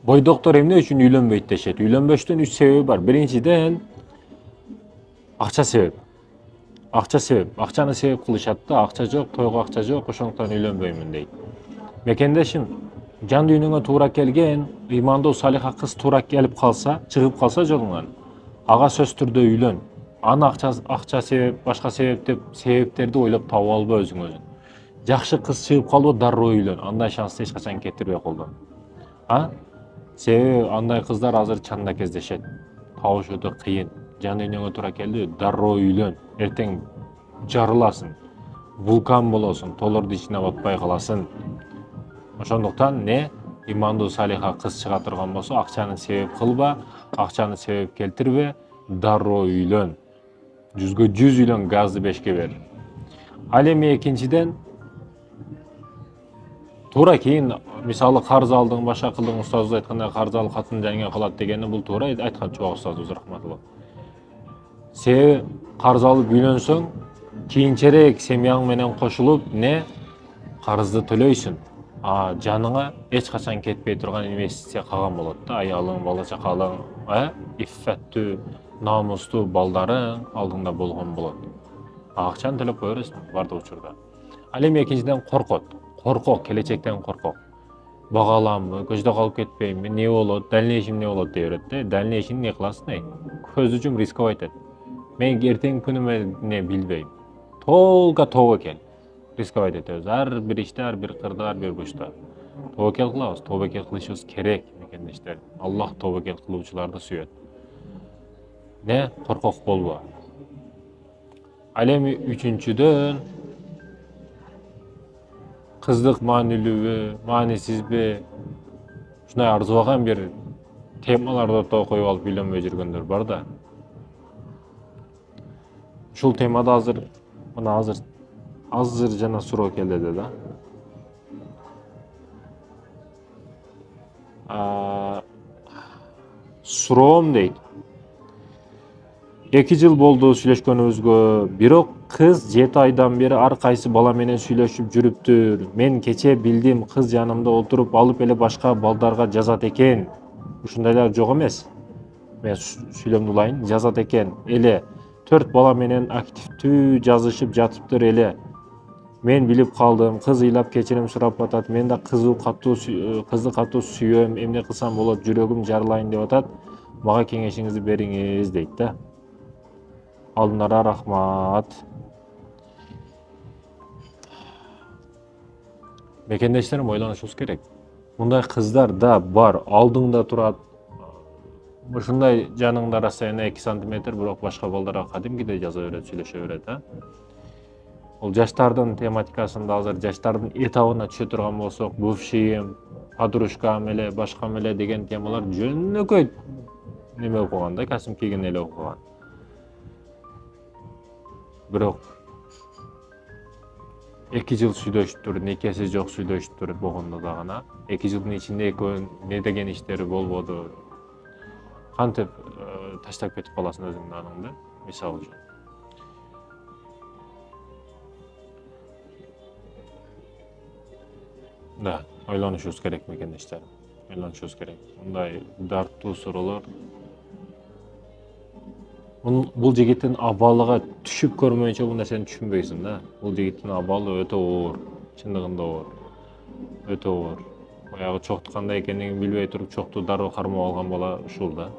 Бойдоктор эмне үчүн үйлөнбөйт дешет? Үйлөнбөштүн 3 себеби бар. Биринчиден акча себеп. Акча себеп. Акчаны себеп кылышат да, акча жок, тойго акча жок, ошондуктан үйлөнбөймүн дейт. Мекендешим, жан дүйнөңө туура келген, ыймандуу салиха кыз туура келип калса, чыгып калса жолуңан, ага сөзсүз түрдө үйлөн. Аны акча себеп, башка себеп деп себептерди ойлоп таап алба өзүң. Жакшы кыз чыгып калбы, дароо үйлөн. Андай шансты эч качан кетирбей колдон. Себеби андай кыздар азыр чанда кездешет. Табышуу кыйын. Жан дүйнөңө туура келди, дароо үйлөн. Эртең жарыласың. Вулкан болосуң, толорду ичине батпай каласың. Ошондуктан имандуу салиха кыз чыга турган болсо, акчаны себеп кылба, акчаны себеп келтирбе, дароо үйлөн. 100гө 100 үйлөн, газды 5ке бер. Ал эми экинчиден туура кийин мисалы карыз алдың, башка кылдың, устазыбыз айткандай карыз ал катын жайыңа калат дегени бул туура айткан чубак устазыбыз рахматулла. Себеби карыз алып үйлөнсөң, кийинчерээк семьяң менен кошулуп, карызды төлөйсүң. Жаныңа эч качан кетпей турган инвестиция калган болот да, аялың, бала чакалың, иффеттүү, намустуу балдарың алдыңда болгон болот. Акчаны төлөп кое бересиң бардык учурда. Ал эми экинчиден коркок, келечектен коркок. Бага аламбы, көчтө калып кетпеймби, эмне болот, дальнейшем эмне болот дей берет. Дальнейшем эмне кыласың? Көз үчүн рисковать эт. Мен эртең күнүмө эмне билбейм. Толго тобокел. Рисковать этебиз. Ар бир иште, ар бир кырда, ар бир бурчта. Тобокел кылабыз, тобокел кылышыбыз керек, мекендештер. Аллах тобокел кылуучуларды сүйөт. Коркок болбо. Ал эми үчүнчүдөн кыздык маанилүүбү, маанисизби, ушундай арзыбаган бир темаларды ортого коюп алып үйлөнбөй жүргөндөр бар да. Ушул темада азыр жана суроо келди да. Суроом дейт. 2 жыл болду сүйлөшкөнүбүзгө, бирок кыз 7 айдан бери ар кайсы бала менен сүйлөшүп жүрүптүр. Мен кече билдим, кыз жанымда отуруп алып эле башка балдарга жазат экен. Ушундайлар жок эмес. Мен сүйлөмдү улайын, жазат экен. Эле 4 бала менен активдүү жазышып жатыптыр эле. Мен билип калдым, кыз ыйлап кечирим сурап атат. Мен да кызды катуу сүйөм, эмне кылсам болот, жүрөгүм жарылайын деп атат. Мага кеңешиңизди бериңиз дейт да. Алдынара рахмат. Мекендештерим, ойлонушубуз керек. Мындай кыздар да бар, алдыңда турат. Ушундай жаныңда расстояние 2 сантиметр, бирок башка балдарга кадимкидей жаза берет, сүйлөшө берет, Ол жаштардын тематикасында азыр жаштардын этабына түшө турган болсок, бывшийим, подружкам эле, башкам эле деген темалар жөнөкөй неме окуган да, касым кийген эле окуган. Бирок 2 жыл сүйлөшүптүр, некеси жок сүйлөшүптүр болгондо дагы 2 жылдын ичинде экөөнүн не деген иштери болбоду. Кантип таштап кетип каласың өзүңдүн аныңды, мисалы үчүн. Да, ойлонушубуз керек мекендештер. Ойлонушубуз керек. Мындай дарттуу суроолор. Бул жигиттин абалыга түшүп көрмөйүнчө бул нерсени түшүнбөйсүң да. Бул жигиттин абалы өтө оор, чындыгында оор. Өтө оор. Баягы чокту кандай экендигин билбей туруп чокту дароо кармап алган бала ушул да.